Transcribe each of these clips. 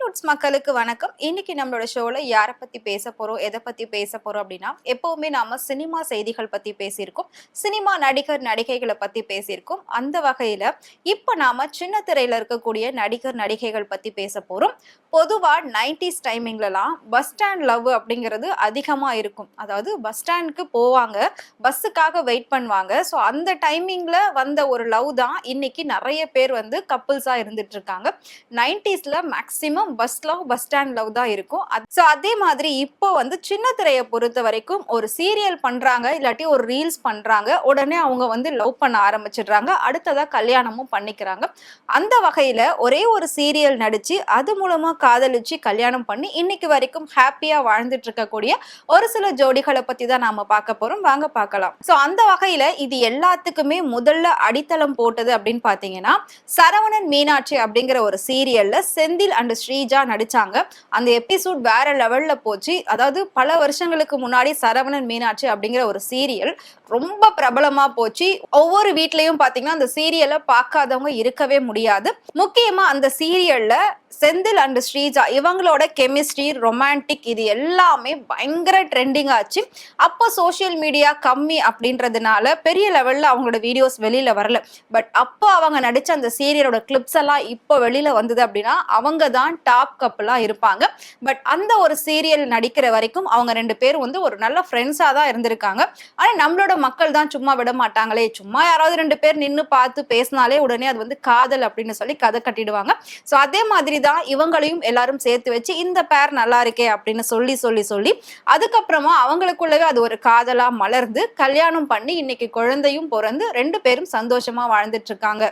டாலிவுட்ஸ் மக்களுக்கு வணக்கம். இன்னைக்கு நம்மளோட ஷோல யாரை பத்தி பேச போறோம், எதை பத்தி பேச போறோம் அப்படின்னா, எப்பவுமே நாம சினிமா செய்திகள் பத்தி பேசியிருக்கோம். சினிமா நடிகர் நடிகைகளை பத்தி பேசியிருக்கோம். அந்த வகையில இப்ப நாம சின்ன திரையில இருக்கக்கூடிய நடிகர் நடிகைகள் பத்தி பேச போறோம். பொதுவா 90s டைமிங்லலாம் பஸ் ஸ்டாண்ட் லவ் அப்படிங்கிறது அதிகமா இருக்கும். அதாவது பஸ் ஸ்டாண்டுக்கு போவாங்க, பஸ்ஸுக்காக வெயிட் பண்ணுவாங்க. ஸோ அந்த டைமிங்ல வந்த ஒரு லவ் தான் இன்னைக்கு நிறைய பேர் வந்து கப்புள்ஸா இருந்துட்டு இருக்காங்க. 90ஸ்ல maximum bus love, bus stand love தான் இருக்கும். ஸோ அதே மாதிரி இப்போ வந்து சின்ன திரையை பொறுத்த வரைக்கும் ஒரு சீரியல் பண்றாங்க, இல்லாட்டி ஒரு ரீல்ஸ் பண்றாங்க, உடனே அவங்க வந்து லவ் பண்ண ஆரம்பிச்சிடுறாங்க, அடுத்ததா கல்யாணமும் பண்ணிக்கிறாங்க. அந்த வகையில ஒரே ஒரு சீரியல் நடிச்சு அது மூலமா காதலிச்சு கல்யாணம் பண்ணி இன்னைக்கு வரைக்கும் ஹாப்பியா வாழ்ந்துட்டு இருக்கக்கூடிய ஒரு சில ஜோடிகளை பத்தி தான் நாம பார்க்க போறோம். வாங்க பார்க்கலாம். ஸோ அந்த வகையில இது எல்லாத்துக்குமே முதல்ல அடித்தளம் போட்டது அப்படின்னு பாத்தீங்கன்னா, சரவணன் மீனாட்சி அப்படிங்கிற ஒரு சீரியல்ல செந்தில் அண்ட் ஸ்ரீஜா நடிச்சாங்க. அந்த எபிசோட் வேற லெவல்ல போச்சு. அதாவது பல வருஷங்களுக்கு முன்னாடி சரவணன் மீனாட்சி அப்படிங்கிற ஒரு சீரியல் ரொம்ப பிரபலமா போச்சு. ஒவ்வொரு வீட்லயும் பாத்தீங்கன்னா அந்த சீரியலை பார்க்காதவங்க இருக்கவே முடியாது. முக்கியமா அந்த சீரியல்ல செந்தில் அண்ட் ஸ்ரீஜா இவங்களோட கெமிஸ்ட்ரி, ரொமான்டிக் இது எல்லாமே பயங்கர ட்ரெண்டிங் ஆச்சு. அப்போ சோசியல் மீடியா கம்மி அப்படின்றதுனால பெரிய லெவல்ல அவங்களோட வீடியோஸ் வெளியில வரல. பட் அப்போ அவங்க நடிச்ச அந்த சீரியலோட கிளிப்ஸ் எல்லாம் இப்போ வெளியில வந்தது அப்படின்னா அவங்க தான் டாப் கப்பலா இருப்பாங்க. பட் அந்த ஒரு சீரியல் நடிக்கிற வரைக்கும் அவங்க ரெண்டு பேரும் வந்து ஒரு நல்ல ஃப்ரெண்ட்ஸா தான் இருந்திருக்காங்க. ஆனா நம்மளோட மக்கள் தான் சும்மா விட மாட்டாங்களே, சும்மா யாராவது ரெண்டு பேர் நின்று பார்த்து பேசினாலே உடனே அது வந்து காதல் அப்படின்னு சொல்லி கதை கட்டிடுவாங்க. ஸோ அதே மாதிரி தான் இவங்களையும் எல்லாரும் சேர்த்து வச்சு இந்த பேர் நல்லா இருக்கே அப்படின்னு சொல்லி அதுக்கப்புறமா அவங்களுக்குள்ளவே அது ஒரு காதலா மலர்ந்து கல்யாணம் பண்ணி இன்னைக்கு குழந்தையும் பிறந்து ரெண்டு பேரும் சந்தோஷமா வாழ்ந்துட்டு இருக்காங்க.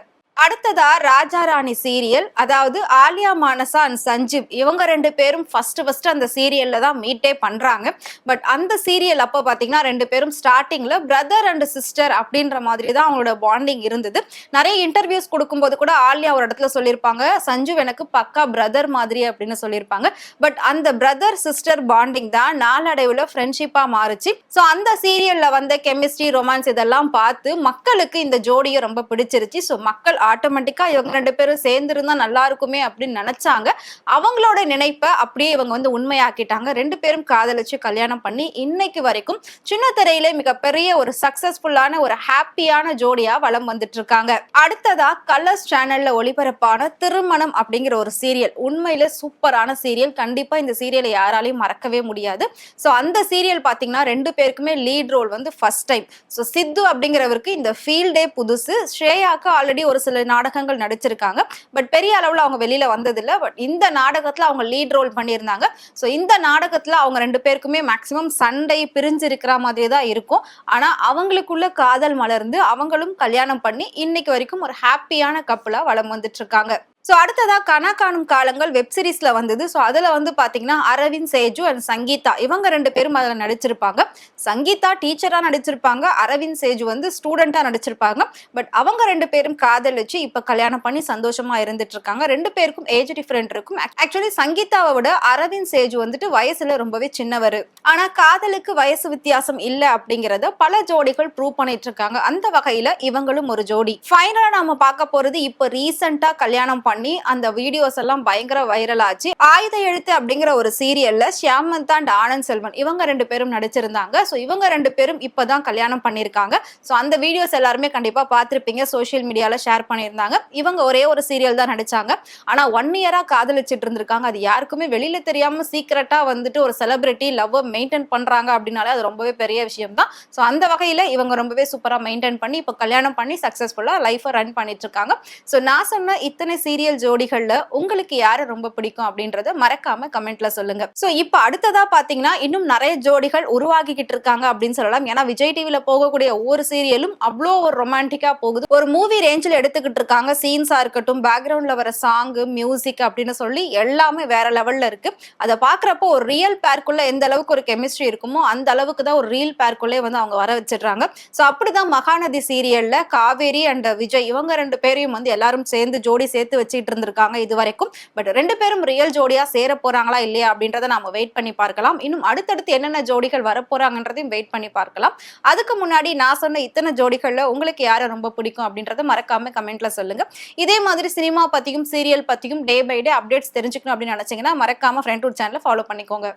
அடுத்ததா ராஜா ராணி சீரியல், அதாவது ஆலியா மானசா அண்ட் சஞ்சீவ் இவங்க ரெண்டு பேரும் ஃபர்ஸ்ட் அந்த சீரியல்ல தான் மீட்டே பண்றாங்க. பட் அந்த சீரியல் அப்போ பாத்தீங்கன்னா ரெண்டு பேரும் ஸ்டார்டிங்ல பிரதர் அண்ட் சிஸ்டர் அப்படின்ற மாதிரி தான் அவங்களோட பாண்டிங் இருந்தது. நிறைய இன்டர்வியூஸ் கொடுக்கும்போது கூட ஆலியா ஒரு இடத்துல சொல்லியிருப்பாங்க, சஞ்சீவ் எனக்கு பக்கா பிரதர் மாதிரி அப்படின்னு சொல்லியிருப்பாங்க. பட் அந்த பிரதர் சிஸ்டர் பாண்டிங் தான் நாளடைவுல ஃப்ரெண்ட்ஷிப்பா மாறுச்சு. ஸோ அந்த சீரியல்ல வந்த கெமிஸ்ட்ரி, ரொமான்ஸ் இதெல்லாம் பார்த்து மக்களுக்கு இந்த ஜோடியை ரொம்ப பிடிச்சிருச்சு. ஸோ மக்கள் ஆட்டோமேட்டிக்கா இவங்க ரெண்டு பேரும் சேர்ந்து இருந்தா நல்லா இருக்குமே அப்படின்னு நினைச்சாங்க. அவங்களோட நினைப்பை அப்படியே இவங்க வந்து உண்மையாக்கிட்டாங்க. ரெண்டு பேரும் காதலிச்சு கல்யாணம் பண்ணி இன்னைக்கு வரைக்கும் சின்ன திரையிலே மிகப்பெரிய ஒரு சக்சஸ்ஃபுல்லான ஒரு ஹாப்பியான ஜோடியா வலம் வந்துட்டு இருக்காங்க. அடுத்ததா கலர்ஸ் சேனல்ல ஒளிபரப்பான திருமணம் அப்படிங்கிற ஒரு சீரியல் உண்மையில சூப்பரான சீரியல். கண்டிப்பா இந்த சீரியலை யாராலையும் மறக்கவே முடியாது. ஸோ அந்த சீரியல் பாத்தீங்கன்னா ரெண்டு பேருக்குமே லீட் ரோல் வந்து ஃபர்ஸ்ட் டைம். ஸோ சித்து அப்படிங்கிறவருக்கு இந்த ஃபீல்டே புதுசு. ஸ்ரேயாக்கு ஆல்ரெடி ஒரு சில நாடகங்கள் நடிச்சிருக்காங்க. பட் பெரிய அளவுல அவங்க வெளியில வந்ததில்லை. பட் இந்த நாடகத்துல அவங்க லீட் ரோல் பண்ணியிருந்தாங்க. ஸோ இந்த நாடகத்துல அவங்க ரெண்டு பேருக்குமே மேக்சிமம் சண்டை பிரிஞ்சு இருக்கிற மாதிரி தான் இருக்கும். ஆனா அவங்களுக்குள்ள காதல் மலர்ந்து அவங்களும் கல்யாணம் பண்ணி இன்னைக்கு வரைக்கும் ஒரு ஹாப்பியான கப்பலா வலம் வந்துட்டு இருக்காங்க. ஸோ அடுத்ததா கனா காணும் காலங்கள் வெப் சீரிஸ்ல வந்தது. ஸோ அதுல வந்து பாத்தீங்கன்னா அரவிந்த் சேஜு அண்ட் சங்கீதா இவங்க ரெண்டு பேரும் அதுல நடிச்சிருப்பாங்க. சங்கீதா டீச்சரா நடிச்சிருப்பாங்க, அரவிந்த் சேஜு வந்து ஸ்டூடெண்டா நடிச்சிருப்பாங்க. பட் அவங்க ரெண்டு பேரும் காதல் வச்சு இப்ப கல்யாணம் பண்ணி சந்தோஷமா இருந்துட்டு இருக்காங்க. ரெண்டு பேருக்கும் ஏஜ் டிஃபரெண்ட் இருக்கும். ஆக்சுவலி சங்கீதாவை விட அரவிந்த் சேஜு வந்துட்டு வயசுல ரொம்பவே சின்னவர். ஆனா காதலுக்கு வயசு வித்தியாசம் இல்ல அப்படிங்கறத பல ஜோடிகள் ப்ரூவ் பண்ணிட்டு இருக்காங்க. அந்த வகையில இவங்களும் ஒரு ஜோடி. ஃபைனலா நாம பார்க்க போறது இப்ப ரீசெண்டா கல்யாணம் பண்ணி அந்த வீடியோஸ் எல்லாம் பயங்கர வைரல் ஆச்சு. ஆயுத எழுத்து அப்படிங்கிற ஒரு சீரியல்ல ஷியாமந்தா அண்ட் ஆனந்த் செல்வன் இவங்க ரெண்டு பேரும் நடிச்சிருந்தாங்க. ஸோ இவங்க ரெண்டு பேரும் இப்பதான் கல்யாணம் பண்ணியிருக்காங்க. ஸோ அந்த வீடியோஸ் எல்லாருமே கண்டிப்பா பார்த்திருப்பீங்க, சோசியல் மீடியால ஷேர் பண்ணியிருந்தாங்க. இவங்க ஒரே ஒரு சீரியல் தான் நடிச்சாங்க. ஆனா 1 இயரா காதலிச்சிட்டு இருந்திருக்காங்க. அது யாருக்குமே வெளியில தெரியாம சீக்கிரட்டா வந்துட்டு ஒரு செலிபிரிட்டி லவ் மெயின்டைன் பண்றாங்க அப்படின்னாலே அது ரொம்பவே பெரிய விஷயம் தான். ஸோ அந்த வகையில இவங்க ரொம்பவே சூப்பரா மெயின்டைன் பண்ணி இப்ப கல்யாணம் பண்ணி சக்சஸ்ஃபுல்லா லைஃபை ரன் பண்ணிட்டு இருக்காங்க. ஸோ நான் சொன்ன இத்தனை சீரியல் ஜோடிகள்ல உங்களுக்கு யாரை ரொம்ப பிடிக்கும் அப்படின்றத மறக்காம கமெண்ட்ல சொல்லுங்க. சோ இப்ப அடுத்ததா பாத்தீங்கன்னா இன்னும் நிறைய ஜோடிகள் உருவாக்கிக்கிட்டு இருக்காங்க அப்படின்னு சொல்லலாம். ஏன்னா விஜய் டிவில போகக்கூடிய ஒவ்வொரு சீரியலும் அவ்வளோ ஒரு ரொமான்டிக்கா போகுது. ஒரு மூவி ரேஞ்சில் எடுத்துக்கிட்டு இருக்காங்க. சீன்ஸா இருக்கட்டும், பேக்ரவுண்ட்ல வர சாங், மியூசிக் அப்படின்னு சொல்லி எல்லாமே வேற லெவல்ல இருக்கு. அதை பாக்குறப்போ ஒரு ரியல் பேருக்குள்ள எந்த அளவுக்கு ஒரு கெமிஸ்ட்ரி இருக்குமோ அந்த அளவுக்கு தான் ஒரு ரியல் பேருக்குள்ளே வந்து அவங்க வர வச்சிடுறாங்க. சோ அப்படிதான் மகாநதி சீரியல்ல காவேரி அண்ட் விஜய் இவங்க ரெண்டு பேரையும் வந்து எல்லாரும் சேர்ந்து ஜோடி சேர்த்து வச்சு நடிச்சிட்டு இருந்திருக்காங்க இது வரைக்கும். பட் 2 பேரும் ரியல் ஜோடியா சேர போறாங்களா இல்லையா அப்படின்றத நாம வெயிட் பண்ணி பார்க்கலாம். இன்னும் அடுத்தடுத்து என்னென்ன ஜோடிகள் வரப்போறாங்கன்றதையும் வெயிட் பண்ணி பார்க்கலாம். அதுக்கு முன்னாடி நான் சொன்ன இத்தனை ஜோடிகள்ல உங்களுக்கு யாரை ரொம்ப பிடிக்கும் அப்படின்றத மறக்காம கமெண்ட்ல சொல்லுங்க. இதே மாதிரி சினிமா பத்தியும் சீரியல் பத்தியும் டே பை டே அப்டேட்ஸ் தெரிஞ்சுக்கணும் அப்படின்னு நினைச்சீங்கன்னா மறக்காம ஃப்ரெண்ட் சேனலை ஃபாலோ பண்ணிக்கோங்க.